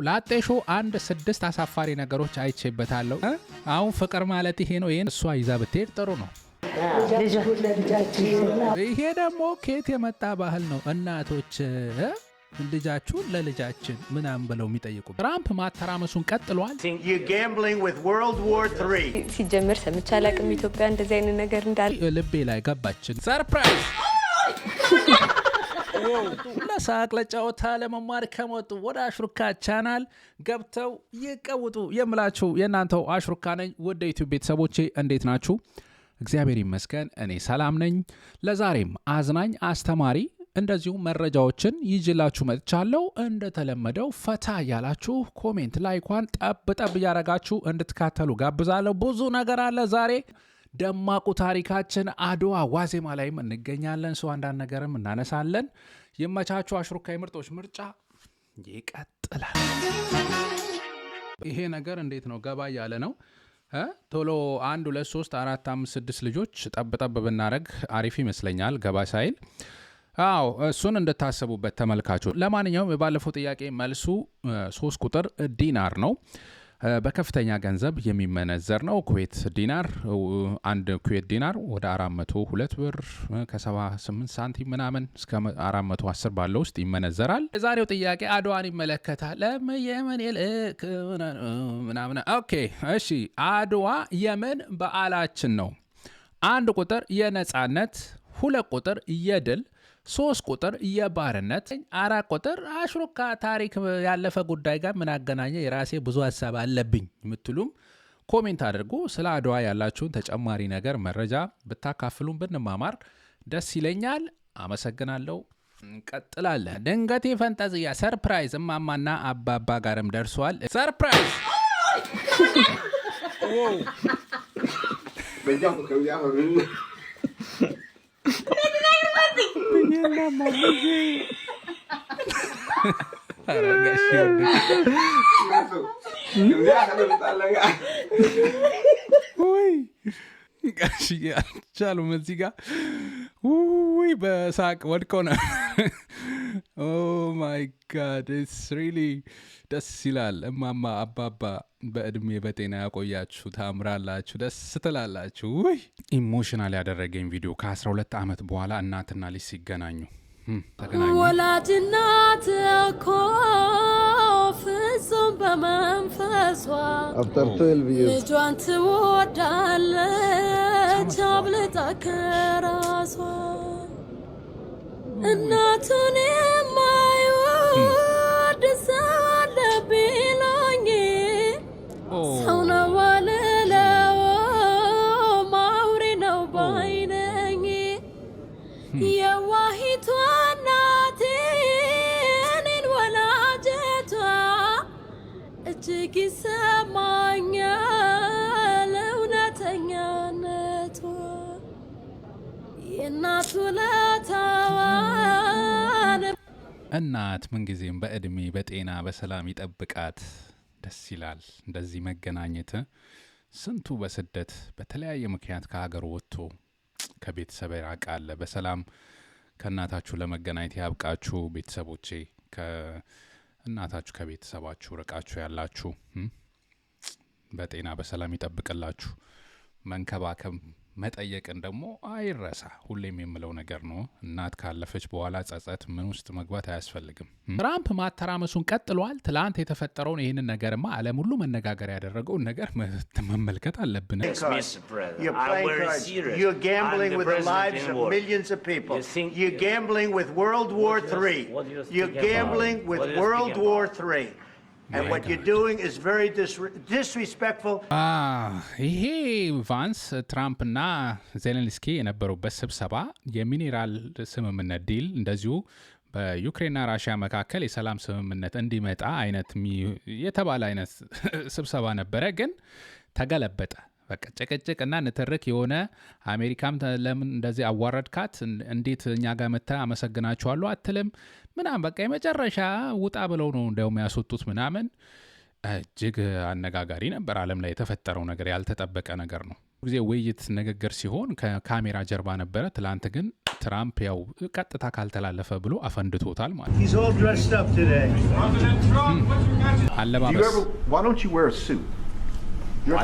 ላጤሾ አንድ 6 አሳፋሪ ነገሮች አይቼበታለሁ። አሁን ፍቅር ማለት ይሄ ነው። ይሄን እሷ ይዛ ብትሄድ ጥሩ ነው። ይሄ ደግሞ ከየት የመጣ ባህል ነው? እናቶች ልጃችሁን ለልጃችን ምናምን ብለው የሚጠይቁ። ትራምፕ ማተራመሱን ቀጥሏል። ሲጀምር ሰምቼ አላቅም ኢትዮጵያ እንደዚህ አይነት ነገር እንዳለ ልቤ ላይ ገባችን። ሰርፕራይዝ ለሳቅ ለጨዋታ ለመማር ከመጡ ወደ አሽሩካ ቻናል ገብተው ይቀውጡ የምላችሁ የእናንተው አሽሩካ ነኝ። ወደ ዩቲዩብ ቤተሰቦቼ እንዴት ናችሁ? እግዚአብሔር ይመስገን እኔ ሰላም ነኝ። ለዛሬም አዝናኝ አስተማሪ እንደዚሁ መረጃዎችን ይዤላችሁ መጥቻለሁ። እንደተለመደው ፈታ ያላችሁ ኮሜንት ላይኳን ጠብ እያረጋችሁ እንድትካተሉ ጋብዛለሁ። ብዙ ነገር አለ ዛሬ። ደማቁ ታሪካችን አድዋ ዋዜማ ላይም እንገኛለን። ሰው አንዳንድ ነገርም እናነሳለን። የመቻችሁ አሽሩካ ምርጦች ምርጫ ይቀጥላል። ይሄ ነገር እንዴት ነው? ገባ ያለ ነው። ቶሎ 1 2 3 4 5 6 ልጆች ጠብ ብናረግ አሪፍ ይመስለኛል። ገባ ሳይል እሱን እንድታስቡበት ተመልካቹ። ለማንኛውም የባለፈው ጥያቄ መልሱ 3 ቁጥር ዲናር ነው። በከፍተኛ ገንዘብ የሚመነዘር ነው። ኩዌት ዲናር አንድ ኩዌት ዲናር ወደ 402 ብር ከ78 ሳንቲም ምናምን እስከ 410 ባለው ውስጥ ይመነዘራል። የዛሬው ጥያቄ አድዋን ይመለከታል። የመን ምናምን። ኦኬ እሺ፣ አድዋ የምን በዓላችን ነው? 1 ቁጥር የነጻነት፣ 2 ቁጥር የድል፣ 3 ቁጥር የባርነት፣ 4 ቁጥር አሽሩካ ታሪክ ያለፈ ጉዳይ ጋር ምን አገናኘ? የራሴ ብዙ ሀሳብ አለብኝ የምትሉም ኮሜንት አድርጉ። ስለ አድዋ ያላችሁን ተጨማሪ ነገር መረጃ ብታካፍሉን ብንማማር ደስ ይለኛል። አመሰግናለሁ። እንቀጥላለን። ድንገቴ ፈንጠዝያ ሰርፕራይዝ እማማና አባባ ጋርም ደርሷል። ሰርፕራይዝ አልቻሉም። እዚህ ጋር በሳቅ ወድቀው ነው። ኦ ማይ ጋድ ኢትስ ሪሊ ደስ ይላል። እማማ አባባ በእድሜ በጤና ያቆያችሁ፣ ታምራላችሁ፣ ደስ ትላላችሁ። ኢሞሽናል ያደረገኝ ቪዲዮ ከ12 ዓመት በኋላ እናትና ልጅ ሲገናኙ ተገናኙ። ወላጅ እናት እኮ ፍጹም በመንፈሷ ልጇን ትወዳለች አብልጣ ከራሷ። እናቱን የማይወድ ሰው አለ ቢሉኝ ሰው ነው አልለው ማውሬ ነው ባይነኝ። የዋሂቷ እናቴ እኔን ወላጀቷ እጅግ ይሰማኛል እውነተኛነቷ። የእናቱ ለታዋን እናት ምንጊዜም በእድሜ በጤና በሰላም ይጠብቃት። ደስ ይላል እንደዚህ መገናኘት። ስንቱ በስደት በተለያየ ምክንያት ከሀገር ወጥቶ ከቤተሰብ ያቃለ። በሰላም ከእናታችሁ ለመገናኘት ያብቃችሁ ቤተሰቦቼ። ከእናታችሁ ከቤተሰባችሁ ርቃችሁ ያላችሁ በጤና በሰላም ይጠብቅላችሁ። መንከባከብ መጠየቅን ደግሞ አይረሳ። ሁሌም የምለው ነገር ነው። እናት ካለፈች በኋላ ጸጸት ምን ውስጥ መግባት አያስፈልግም። ትራምፕ ማተራመሱን ቀጥሏል። ትላንት የተፈጠረውን ይህንን ነገርማ ዓለም ሁሉ መነጋገር ያደረገውን ነገር መመልከት አለብን። You're gambling with the lives of millions of people. You're gambling with World War III. You're gambling with World War III. And what you're doing is very disrespectful. ይሄ ቫንስ ትራምፕና ዜሌንስኪ የነበሩበት ስብሰባ የሚኔራል ስምምነት ዲል እንደዚሁ በዩክሬንና ራሽያ መካከል የሰላም ስምምነት እንዲመጣ አይነት የተባለ አይነት ስብሰባ ነበረ። ግን ተገለበጠ። በቃ ጭቅጭቅ እና ንትርክ የሆነ አሜሪካም ለምን እንደዚህ አዋረድካት፣ እንዴት እኛ ጋር መታ አመሰግናቸዋለሁ አትልም ምናምን። በቃ የመጨረሻ ውጣ ብለው ነው እንደውም ያስወጡት ምናምን። እጅግ አነጋጋሪ ነበር። ዓለም ላይ የተፈጠረው ነገር ያልተጠበቀ ነገር ነው። ጊዜ ውይይት ንግግር ሲሆን ከካሜራ ጀርባ ነበረ። ትላንት ግን ትራምፕ ያው ቀጥታ ካልተላለፈ ብሎ አፈንድቶታል ማለት He's all dressed up today. አለባበስ Why don't you wear a suit? Why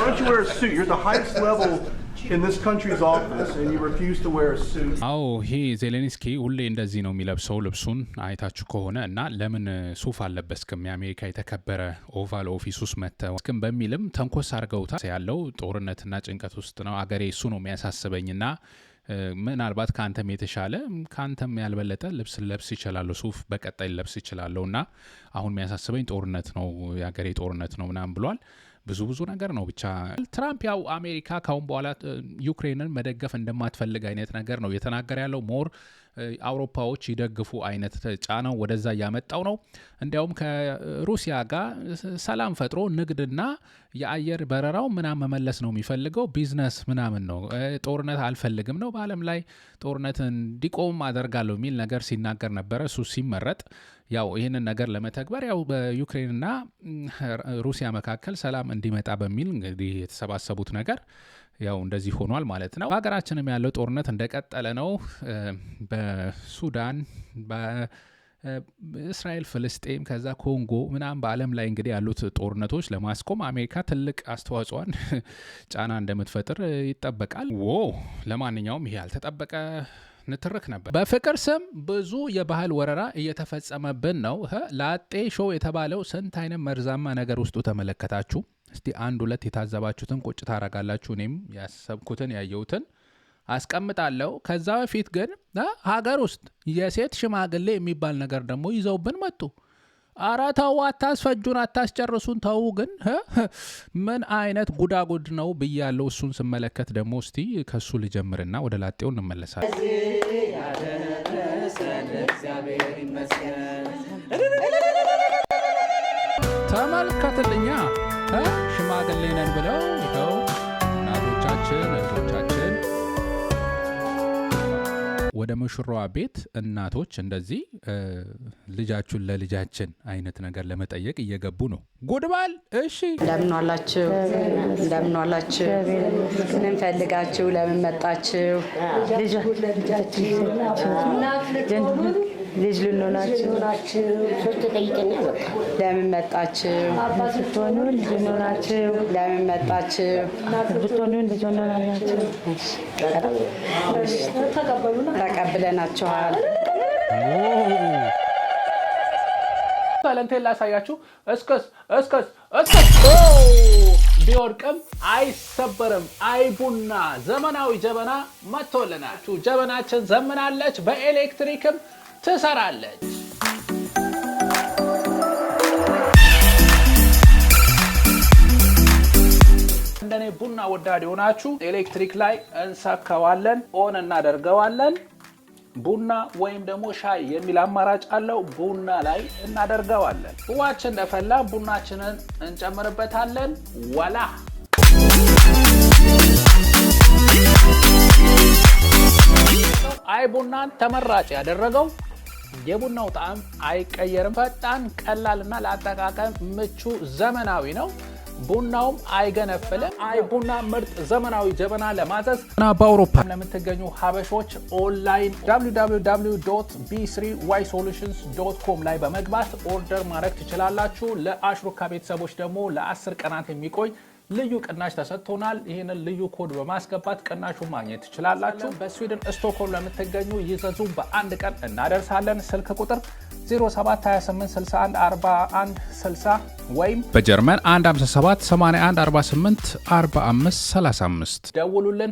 don't you wear a suit? You're the highest level in this country's office and you refuse to wear a suit. አዎ ይሄ ዜሌንስኪ ሁሌ እንደዚህ ነው የሚለብሰው ልብሱን አይታችሁ ከሆነ እና ለምን ሱፍ አለበስክም የአሜሪካ የተከበረ ኦቫል ኦፊስ ውስጥ መተውስክም በሚልም ተንኮስ አድርገውታል ያለው ጦርነትና ጭንቀት ውስጥ ነው አገሬ እሱ ነው የሚያሳስበኝና ምናልባት ካንተም የተሻለ ካንተም ያልበለጠ ልብስ ለብስ ይችላል ሱፍ በቀጣይ ለብስ ይችላልና አሁን የሚያሳስበኝ ጦርነት ነው ያገሬ ጦርነት ነው ምናምን ብሏል ብዙ ነገር ነው ብቻ ትራምፕ ያው አሜሪካ ካሁን በኋላ ዩክሬንን መደገፍ እንደማትፈልግ አይነት ነገር ነው የተናገረ ያለው ሞር አውሮፓዎች ይደግፉ አይነት ጫናው ወደዛ ያመጣው ነው እንዲያውም ከሩሲያ ጋር ሰላም ፈጥሮ ንግድና የአየር በረራው ምናምን መመለስ ነው የሚፈልገው ቢዝነስ ምናምን ነው ጦርነት አልፈልግም ነው በአለም ላይ ጦርነት እንዲቆም አደርጋለሁ የሚል ነገር ሲናገር ነበር እሱ ሲመረጥ ያው ይሄንን ነገር ለመተግበር ያው በዩክሬንና ሩሲያ መካከል ሰላም እንዲመጣ በሚል እንግዲህ የተሰባሰቡት ነገር ያው እንደዚህ ሆኗል ማለት ነው ሀገራችንም ያለው ጦርነት እንደቀጠለ ነው በሱዳን በእስራኤል ፍልስጤም ከዛ ኮንጎ ምናምን በአለም ላይ እንግዲህ ያሉት ጦርነቶች ለማስቆም አሜሪካ ትልቅ አስተዋጽኦን ጫና እንደምትፈጥር ይጠበቃል ለማንኛውም ይሄ ያልተጠበቀ ንትርክ ነበር በፍቅር ስም ብዙ የባህል ወረራ እየተፈጸመብን ነው ላጤ ሾው የተባለው ስንት አይነት መርዛማ ነገር ውስጡ ተመለከታችሁ እስቲ አንድ ሁለት የታዘባችሁትን ቁጭ ታረጋላችሁ እኔም ያሰብኩትን ያየሁትን አስቀምጣለሁ ከዛ በፊት ግን ሀገር ውስጥ የሴት ሽማግሌ የሚባል ነገር ደግሞ ይዘውብን መጡ አራታው አታስፈጁን አታስጨርሱን ተው ግን ምን አይነት ጉዳጉድ ነው ብያለሁ እሱን ስመለከት ደግሞ እስቲ ከሱ ልጀምርና ወደ ላጤው እንመለሳለን ተመልከትልኛ ሽማግሌ ነን ብለው ይኸው እናቶቻችን እህቶቻችን ወደ ሙሽራዋ ቤት እናቶች እንደዚህ ልጃችሁን ለልጃችን አይነት ነገር ለመጠየቅ እየገቡ ነው ጉድባል እሺ ለምን ዋላችሁ ምን ፈልጋችሁ ለምን መጣችሁ ልጅ ልንሆናችሁ ሶስት ጠይቀኛ በቃ ለምን መጣችሁ አባት ስትሆኑ ልጅ ልንሆናችሁ ለምን መጣችሁ ብትሆኑ ልጅ ልንሆናችሁ ተቀበለናችኋል ታለንቴን ላሳያችሁ እስከስ ቢወድቅም አይሰበርም አይቡና ዘመናዊ ጀበና መጥቶልናል ጀበናችን ዘመናለች በኤሌክትሪክም ትሰራለች እንደኔ ቡና ወዳድ ሆናችሁ ኤሌክትሪክ ላይ እንሰካዋለን ኦን እናደርገዋለን ቡና ወይም ደግሞ ሻይ የሚል አማራጭ አለው ቡና ላይ እናደርገዋለን ውሃችን እንደፈላ ቡናችንን እንጨምርበታለን ወላ አይ ቡናን ተመራጭ ያደረገው የቡናው ጣዕም አይቀየርም ፈጣን ቀላልና ለአጠቃቀም ምቹ ዘመናዊ ነው ቡናውም አይገነፍልም አይ ቡና ምርጥ ዘመናዊ ጀበና ለማዘዝ እና በአውሮፓ ለምትገኙ ሀበሾች ኦንላይን www.b3ysolutions.com ላይ በመግባት ኦርደር ማድረግ ትችላላችሁ ለአሽሩካ ቤተሰቦች ደግሞ ለ10 ቀናት የሚቆይ ልዩ ቅናሽ ተሰጥቶናል ይሄንን ልዩ ኮድ በማስገባት ቅናሹን ማግኘት ትችላላችሁ በስዊድን ስቶክሆልም ለምትገኙ ይዘዙ በአንድ ቀን እናደርሳለን ስልክ ቁጥር 0728614160 ወይም በጀርመን 15781484535 ደውሉልን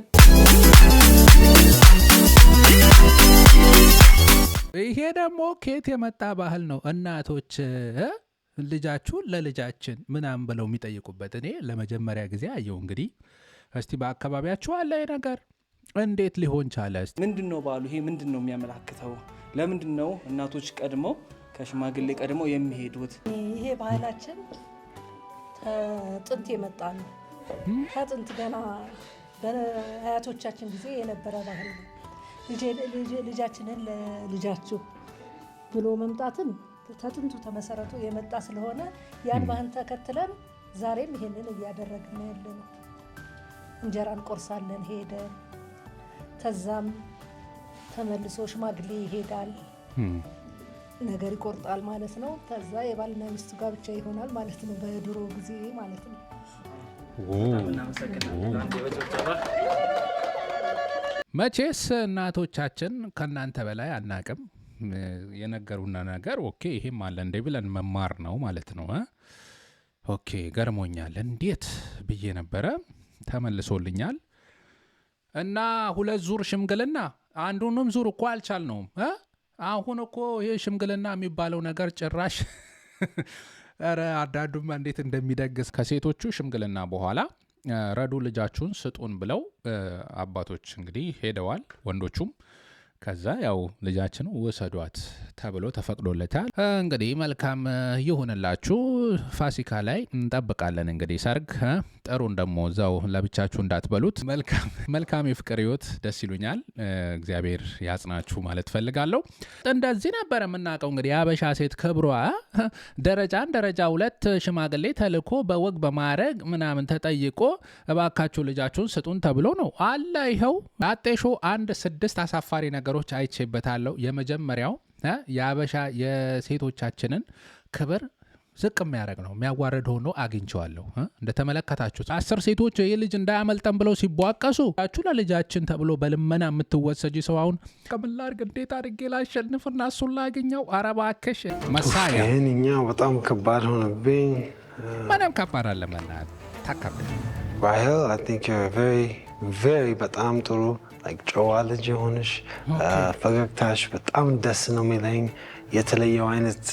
ይሄ ደግሞ ከየት የመጣ ባህል ነው እናቶች ልጃችሁ ለልጃችን ምናምን ብለው የሚጠይቁበት እኔ ለመጀመሪያ ጊዜ አየው እንግዲህ እስቲ በአካባቢያችሁ አለ ነገር እንዴት ሊሆን ቻለ ምንድነው ባሉ ይሄ ምንድነው የሚያመላክተው ለምንድነው እናቶች ቀድመው ከሽማግሌ ቀድመው የሚሄዱት ይሄ ባህላችን ጥንት የመጣ ነው ከጥንት ገና በአያቶቻችን ጊዜ የነበረ ባህል ነው ልጃችንን ለልጃችሁ ብሎ መምጣትን ከጥንቱ ተመሰረቱ የመጣ ስለሆነ ያን ባህል ተከትለን ዛሬም ይሄንን እያደረግን ያለነው እንጀራን ቆርሳለን ሄደን ተዛም ተመልሶ ሽማግሌ ይሄዳል፣ ነገር ይቆርጣል ማለት ነው። ከዛ የባልና ሚስቱ ጋብቻ ይሆናል ማለት ነው፣ በድሮ ጊዜ ማለት ነው። መቼስ እናቶቻችን ከእናንተ በላይ አናቅም። የነገሩና ነገር ኦኬ ይሄም አለ እንደ ብለን መማር ነው ማለት ነው። ኦኬ ገርሞኛል፣ እንዴት ብዬ ነበረ፣ ተመልሶልኛል። እና 2 ዙር ሽምግልና፣ አንዱንም ዙር እኮ አልቻልነውም። አሁን እኮ ይሄ ሽምግልና የሚባለው ነገር ጭራሽ ኧረ አዳዱማ እንዴት እንደሚደግስ። ከሴቶቹ ሽምግልና በኋላ ረዱ ልጃችሁን ስጡን ብለው አባቶች እንግዲህ ሄደዋል፣ ወንዶቹም። ከዛ ያው ልጃችን ውሰዷት ተብሎ ተፈቅዶለታል። እንግዲህ መልካም ይሁንላችሁ። ፋሲካ ላይ እንጠብቃለን እንግዲህ ሰርግ። ጥሩን ደግሞ እዛው ለብቻችሁ እንዳትበሉት። መልካም የፍቅር ህይወት። ደስ ይሉኛል። እግዚአብሔር ያጽናችሁ ማለት ፈልጋለሁ። እንደዚህ ነበር የምናውቀው እንግዲህ የአበሻ ሴት ክብሯ ደረጃ 2 ሽማግሌ ተልኮ በወግ በማዕረግ ምናምን ተጠይቆ እባካችሁ ልጃችሁን ስጡን ተብሎ ነው አለ። ይኸው አጤሾ 6 አሳፋሪ ነገሮች አይቼበታለሁ። የመጀመሪያው የአበሻ የሴቶቻችንን ክብር ዝቅ የሚያደርግ ነው፣ የሚያዋርድ ሆኖ አግኝቼዋለሁ። እንደተመለከታችሁት 10 ሴቶች ይህ ልጅ እንዳያመልጠን ብለው ሲቧቀሱ ለልጃችን ተብሎ በልመና የምትወሰጂ ሰው አሁን ከምላርግ እንዴት አድርጌ ላሸንፍና እሱን ላገኘው? ኧረ እባክሽ መሳሪያ ይህንኛው በጣም ከባድ ሆነብኝ። ምንም ከባድ አለመና ታካብድ ራሄል I think you're very በጣም ጥሩ ጨዋ ልጅ የሆንሽ ፈገግታሽ በጣም ደስ ነው የሚለኝ። የተለየው አይነት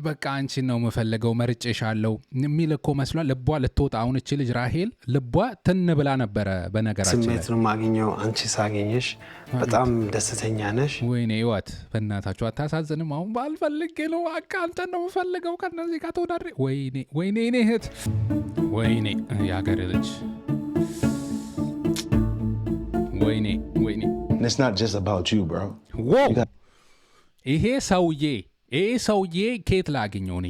በቃ አንቺን ነው የምፈልገው መርጬሻለሁ የሚል እኮ መስሏል። ልቧ ልትወጣ አሁን እቺ ልጅ ራሄል ልቧ ትን ብላ ነበረ። በነገራችን ስሜት ነው የማገኘው አንቺ ሳገኘሽ በጣም ደስተኛ ነሽ። ወይኔ ህይወት በእናታችሁ አታሳዝንም? አሁን ባልፈልጌ ነው በቃ አንተን ነው የምፈልገው ከነዚህ ጋር ተወዳድሬ። ወይኔ እኔ እህት፣ ወይኔ የሀገር ልጅ፣ ወይኔ It's not just about you, bro. ይሄ ሰውዬ ኬት ላገኘው? እኔ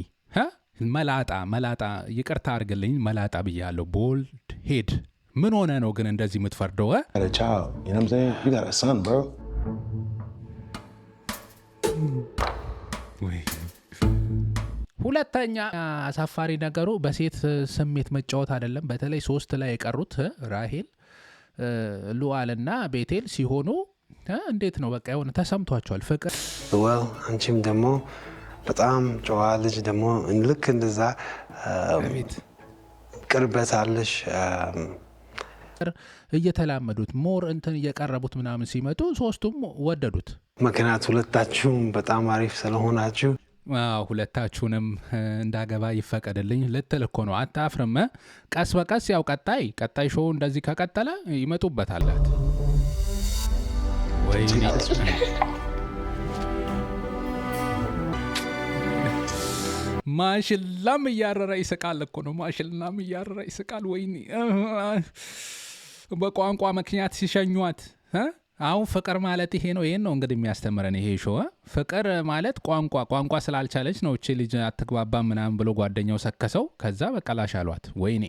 መላጣ ይቅርታ አድርግልኝ መላጣ ብያለሁ። ቦልድ ሄድ ምን ሆነ ነው ግን እንደዚህ የምትፈርደው? You got a child, you know what I'm saying? You got a son, bro. ሁለተኛ አሳፋሪ ነገሩ በሴት ስሜት መጫወት አይደለም። በተለይ 3 ላይ የቀሩት ራሄል፣ ሉዓልና ቤቴል ሲሆኑ እንዴት ነው በቃ የሆነ ተሰምቷቸዋል ፍቅር። አንቺም ደግሞ በጣም ጨዋ ልጅ ደግሞ ልክ እንደዛ ቅርበት አለሽ። እየተላመዱት ሞር እንትን እየቀረቡት ምናምን ሲመጡ 3ቱም ወደዱት። ምክንያት ሁለታችሁም በጣም አሪፍ ስለሆናችሁ ሁለታችሁንም እንዳገባ ይፈቀድልኝ ልትል እኮ ነው። አታፍርም? ቀስ በቀስ ያው ቀጣይ ሾው እንደዚህ ከቀጠለ ይመጡበታላት። ማሽላም እያረረ ይስቃል እኮ ነው። ማሽላም እያረረ ይስቃል። ወይኔ በቋንቋ ምክንያት ሲሸኟት። አሁን ፍቅር ማለት ይሄ ነው። ይሄን ነው እንግዲህ የሚያስተምረን ይሄ ሾው። ፍቅር ማለት ቋንቋ ስላልቻለች ነው እቺ ልጅ አትግባባ ምናምን ብሎ ጓደኛው ሰከሰው። ከዛ በቀላሽ አሏት። ወይኔ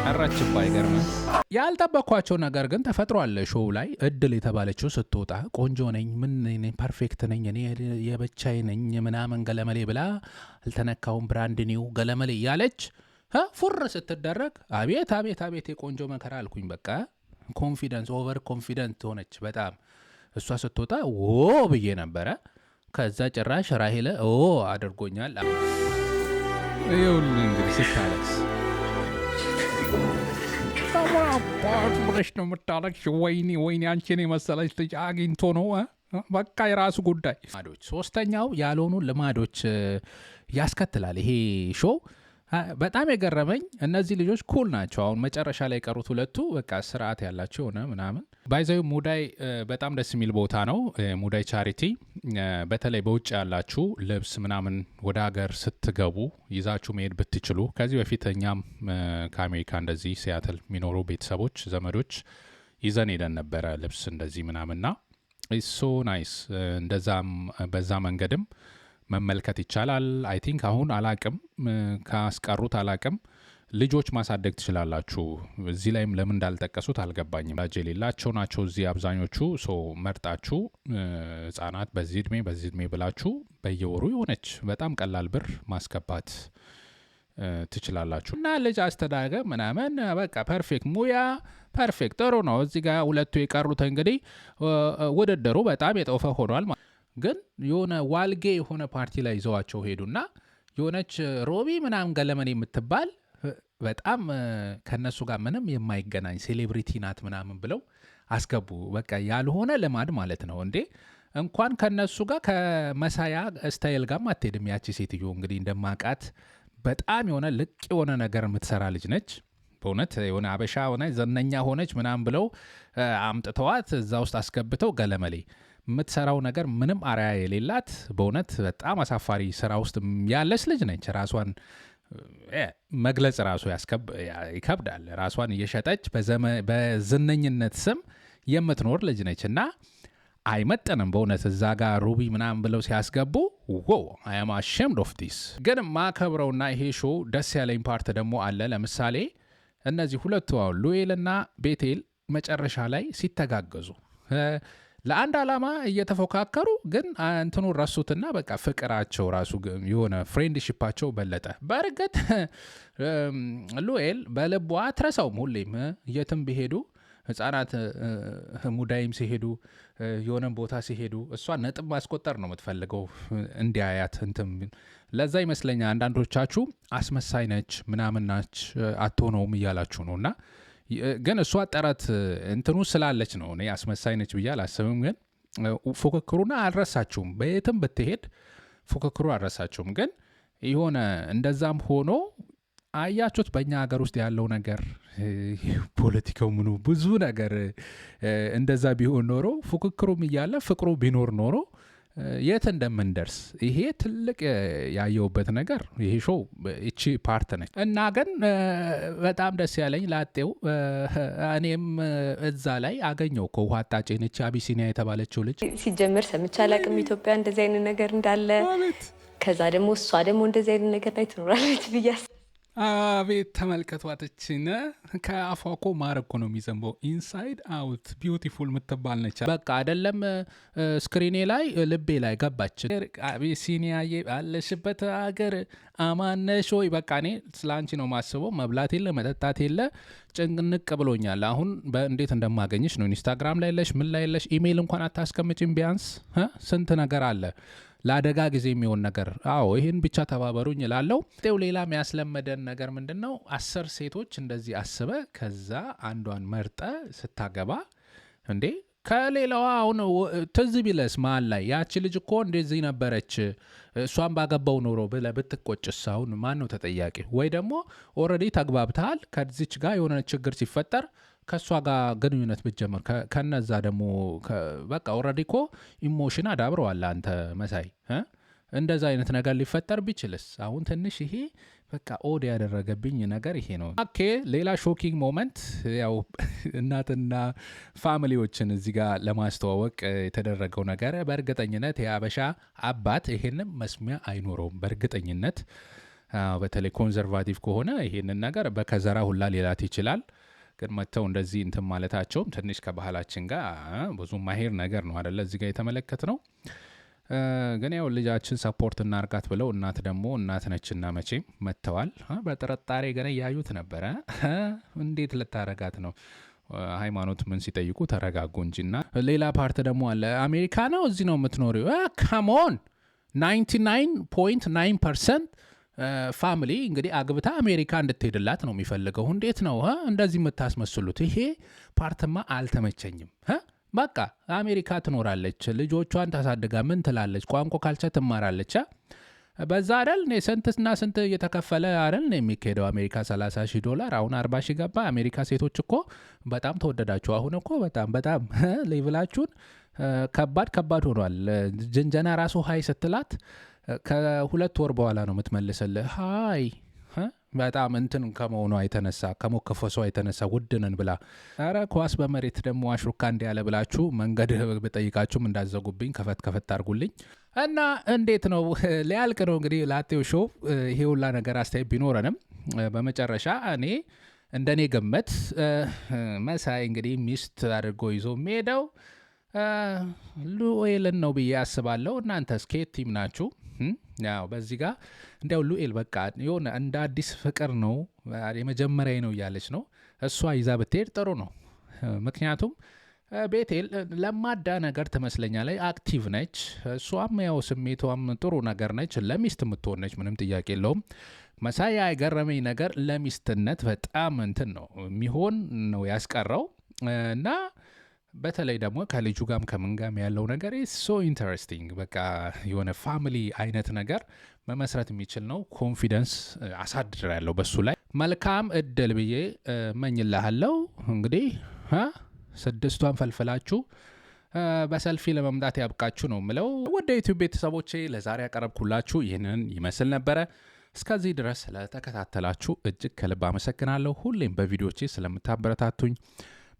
ቀረችባ። ይገርማል። ያልጠበኳቸው ነገር ግን ተፈጥሯል ሾው ላይ። እድል የተባለችው ስትወጣ ቆንጆ ነኝ፣ ምን ፐርፌክት ነኝ፣ እኔ የብቻዬ ነኝ ምናምን ገለመሌ ብላ አልተነካውም ብራንድ ኒው ገለመሌ እያለች ፉር ስትደረግ አቤት የቆንጆ መከራ አልኩኝ። በቃ ኮንፊደንስ ኦቨር ኮንፊደንት ሆነች በጣም። እሷ ስትወጣ ብዬ ነበረ። ከዛ ጭራሽ ራሄለ አድርጎኛል። ይኸውልህ እንግዲህ ስታለቅስ ብለሽ ነው የምታለቅሽ። ወይኔ አንቺን የመሰለች ልጅ አግኝቶ ነው በቃ የራሱ ጉዳይ። ሶስተኛው ያልሆኑ ልማዶች ያስከትላል ይሄ ሾው። በጣም የገረመኝ እነዚህ ልጆች ኩል ናቸው። አሁን መጨረሻ ላይ የቀሩት 2 በቃ ስርዓት ያላቸው ሆነ ምናምን። ባይዘው ሙዳይ በጣም ደስ የሚል ቦታ ነው። ሙዳይ ቻሪቲ በተለይ በውጭ ያላችሁ ልብስ ምናምን ወደ ሀገር ስትገቡ ይዛችሁ መሄድ ብትችሉ። ከዚህ በፊት እኛም ከአሜሪካ እንደዚህ ሲያትል የሚኖሩ ቤተሰቦች ዘመዶች ይዘን ሄደን ነበረ ልብስ እንደዚህ ምናምንና ሶ ናይስ። እንደዛም በዛ መንገድም መመልከት ይቻላል። አይ ቲንክ አሁን አላቅም ካስቀሩት አላቅም። ልጆች ማሳደግ ትችላላችሁ። እዚህ ላይም ለምን እንዳልጠቀሱት አልገባኝም። ልጅ የሌላቸው ናቸው እዚህ አብዛኞቹ። መርጣችሁ ህጻናት በዚህ እድሜ ብላችሁ በየወሩ የሆነች በጣም ቀላል ብር ማስገባት ትችላላችሁ እና ልጅ አስተዳደግ ምናምን በቃ ፐርፌክት ሙያ ፐርፌክት ጥሩ ነው። እዚህ ጋር ሁለቱ የቀሩት እንግዲህ ውድድሩ በጣም የጠፈ ሆኗል። ግን የሆነ ዋልጌ የሆነ ፓርቲ ላይ ይዘዋቸው ሄዱና የሆነች ሮቢ ምናምን ገለመን የምትባል በጣም ከነሱ ጋር ምንም የማይገናኝ ሴሌብሪቲ ናት ምናምን ብለው አስገቡ። በቃ ያልሆነ ልማድ ማለት ነው እንዴ! እንኳን ከነሱ ጋር ከመሳያ ስታይል ጋር አትሄድም። ያቺ ሴትዮ እንግዲህ እንደማቃት በጣም የሆነ ልቅ የሆነ ነገር የምትሰራ ልጅ ነች። በእውነት የሆነ አበሻ ሆነ ዘነኛ ሆነች ምናምን ብለው አምጥተዋት እዛ ውስጥ አስገብተው ገለመሌ የምትሰራው ነገር ምንም አርያ የሌላት በእውነት በጣም አሳፋሪ ስራ ውስጥ ያለች ልጅ ነች። ራሷን መግለጽ ራሱ ይከብዳል። ራሷን እየሸጠች በዝነኝነት ስም የምትኖር ልጅ ነች እና አይመጠንም በእውነት እዛ ጋር ሩቢ ምናምን ብለው ሲያስገቡ አይ አም አሼምድ ኦፍ ዲስ። ግን ማከብረውና ይሄ ሾው ደስ ያለኝ ፓርት ደግሞ አለ። ለምሳሌ እነዚህ ሁለቱ ሉኤልና ቤቴል መጨረሻ ላይ ሲተጋገዙ ለአንድ ዓላማ እየተፎካከሩ ግን እንትኑ ረሱትና በቃ ፍቅራቸው ራሱ የሆነ ፍሬንድሺፓቸው በለጠ። በእርግጥ ሉኤል በልቧ አትረሳውም። ሁሌም የትም ቢሄዱ ህጻናት ሙዳይም ሲሄዱ የሆነን ቦታ ሲሄዱ እሷ ነጥብ ማስቆጠር ነው የምትፈልገው እንዲያያት እንትም። ለዛ ይመስለኛል አንዳንዶቻችሁ አስመሳይ ነች ምናምን ናች አትሆነውም እያላችሁ ነው። እና ግን እሷ ጠረት እንትኑ ስላለች ነው እኔ አስመሳይ ነች ብዬ አላስብም። ግን ፉክክሩና አልረሳችሁም። በየትም ብትሄድ ፉክክሩ አልረሳችሁም። ግን የሆነ እንደዛም ሆኖ አያችሁት በእኛ ሀገር ውስጥ ያለው ነገር ፖለቲካው ምኑ ብዙ ነገር እንደዛ ቢሆን ኖሮ ፉክክሩም እያለ ፍቅሩ ቢኖር ኖሮ የት እንደምንደርስ ይሄ ትልቅ ያየውበት ነገር ይሄ ሾው እቺ ፓርት ነች። እና ግን በጣም ደስ ያለኝ ላጤው እኔም እዛ ላይ አገኘው ከውሃ አጣጭ ነች አቢሲኒያ የተባለችው ልጅ ሲጀምር ሰምቼ አላቅም ኢትዮጵያ እንደዚህ አይነት ነገር እንዳለ። ከዛ ደግሞ እሷ ደግሞ እንደዚህ አይነት ነገር ላይ ትኖራለች ብያስ አቤት ተመልከቷትችን ከአፏ እኮ ማር እኮ ነው የሚዘንበው። ኢንሳይድ አውት ቢዩቲፉል የምትባል ነች። በቃ አይደለም ስክሪኔ ላይ ልቤ ላይ ገባች። አቢሲኒያዬ አለሽበት ሀገር አማነሽ ወይ በቃ እኔ ስለ አንቺ ነው ማስበው። መብላት የለ መጠጣት የለ ጭንቅንቅ ብሎኛል። አሁን እንዴት እንደማገኝሽ ነው። ኢንስታግራም ላይ የለሽ ምን ላይ የለሽ ኢሜይል እንኳን አታስቀምጭም። ቢያንስ ስንት ነገር አለ ለአደጋ ጊዜ የሚሆን ነገር። አዎ ይህን ብቻ ተባበሩኝ እላለሁ። ሌላ የሚያስለመደን ነገር ምንድን ነው? 10 ሴቶች እንደዚህ አስበ ከዛ አንዷን መርጠ ስታገባ እንዴ ከሌላዋ አሁን ትዝ ቢለስ መሀል ላይ ያቺ ልጅ እኮ እንደዚህ ነበረች እሷን ባገባው ኖሮ ብለህ ብትቆጭስ አሁን ማን ነው ተጠያቂ? ወይ ደግሞ ኦልሬዲ ተግባብተሃል ከዚች ጋር የሆነ ችግር ሲፈጠር ከእሷ ጋር ግንኙነት ብትጀምር ከነዛ ደግሞ በቃ ኦልሬዲ እኮ ኢሞሽን አዳብረዋል አንተ መሳይ እንደዛ አይነት ነገር ሊፈጠር ቢችልስ? አሁን ትንሽ ይሄ በቃ ኦድ ያደረገብኝ ነገር ይሄ ነው። ኦኬ ሌላ ሾኪንግ ሞመንት ያው እናትና ፋሚሊዎችን እዚህ ጋር ለማስተዋወቅ የተደረገው ነገር በእርግጠኝነት የአበሻ አባት ይሄንን መስሚያ አይኖረውም በእርግጠኝነት። በተለይ ኮንዘርቫቲቭ ከሆነ ይሄንን ነገር በከዘራ ሁላ ሌላት ይችላል። ግን መጥተው እንደዚህ እንትን ማለታቸውም ትንሽ ከባህላችን ጋር ብዙ ማሄር ነገር ነው አይደለ? እዚህ ጋር የተመለከት ነው። ግን ያው ልጃችን ሰፖርት እናርጋት ብለው እናት ደግሞ እናት ነችና መቼም መጥተዋል። በጥርጣሬ ገና እያዩት ነበረ። እንዴት ልታረጋት ነው? ሃይማኖት ምን ሲጠይቁ ተረጋጉ እንጂና። ሌላ ፓርት ደግሞ አለ። አሜሪካ ነው እዚህ ነው የምትኖሪው? ካሞን 99.9% ፋሚሊ እንግዲህ አግብታ አሜሪካ እንድትሄድላት ነው የሚፈልገው። እንዴት ነው እንደዚህ የምታስመስሉት? ይሄ ፓርትማ አልተመቸኝም። በቃ አሜሪካ ትኖራለች፣ ልጆቿን ታሳድጋ ምን ትላለች፣ ቋንቋ ካልቻ ትማራለች። በዛ አይደል እኔ ስንትና ስንት እየተከፈለ አይደል ነው የሚካሄደው አሜሪካ $30,000 አሁን 40,000 ገባ። አሜሪካ ሴቶች እኮ በጣም ተወደዳችሁ። አሁን እኮ በጣም ሌቭላችሁን ከባድ ሆኗል። ጅንጀና ራሱ ሀይ ስትላት ከ2 ወር በኋላ ነው የምትመልስልህ ሀይ በጣም እንትን ከመሆኗ የተነሳ ከሞከፈሷ የተነሳ ውድነን ብላ። ኧረ ኳስ በመሬት ደግሞ አሽሩካ እንዲያለ ብላችሁ መንገድ ብጠይቃችሁም እንዳዘጉብኝ ከፈት አርጉልኝ። እና እንዴት ነው ሊያልቅ ነው እንግዲህ ላጤው ሾው። ይሄ ሁላ ነገር አስተያየት ቢኖረንም በመጨረሻ እኔ እንደኔ ግምት መሳይ እንግዲህ ሚስት አድርጎ ይዞ የሚሄደው ሉኤልን ነው ብዬ አስባለሁ። እናንተስ ከየት ቲም ናችሁ? ያው በዚህ ጋር እንዲያው ሉኤል በቃ የሆነ እንደ አዲስ ፍቅር ነው የመጀመሪያ ነው እያለች ነው እሷ ይዛ ብትሄድ ጥሩ ነው። ምክንያቱም ቤቴል ለማዳ ነገር ትመስለኛለች፣ አክቲቭ ነች። እሷም ያው ስሜቷም ጥሩ ነገር ነች፣ ለሚስት የምትሆን ነች፣ ምንም ጥያቄ የለውም። መሳይ የገረመኝ ነገር ለሚስትነት በጣም እንትን ነው የሚሆን ነው ያስቀረው እና በተለይ ደግሞ ከልጁ ጋም ከምን ጋም ያለው ነገር ሶ ኢንተረስቲንግ። በቃ የሆነ ፋሚሊ አይነት ነገር መመስረት የሚችል ነው። ኮንፊደንስ አሳድር ያለው በሱ ላይ። መልካም እድል ብዬ መኝልሃለሁ። እንግዲህ 6ቷን ፈልፍላችሁ በሰልፊ ለመምጣት ያብቃችሁ ነው ምለው። ወደ ዩቲዩብ ቤተሰቦቼ ለዛሬ ያቀረብኩላችሁ ይህንን ይመስል ነበረ። እስከዚህ ድረስ ስለተከታተላችሁ እጅግ ከልብ አመሰግናለሁ። ሁሌም በቪዲዮቼ ስለምታበረታቱኝ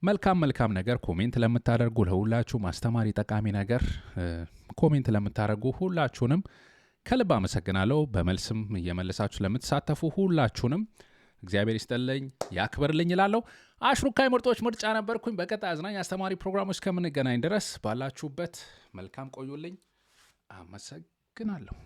መልካም ነገር ኮሜንት ለምታደርጉ ለሁላችሁ ማስተማሪ ጠቃሚ ነገር ኮሜንት ለምታደርጉ ሁላችሁንም ከልብ አመሰግናለሁ። በመልስም እየመለሳችሁ ለምትሳተፉ ሁላችሁንም እግዚአብሔር ይስጥልኝ ያክብርልኝ እላለሁ። አሽሩካ ምርጦች ምርጫ ነበርኩኝ። በቀጣይ አዝናኝ አስተማሪ ፕሮግራሞች እስከምንገናኝ ድረስ ባላችሁበት መልካም ቆዩልኝ። አመሰግናለሁ።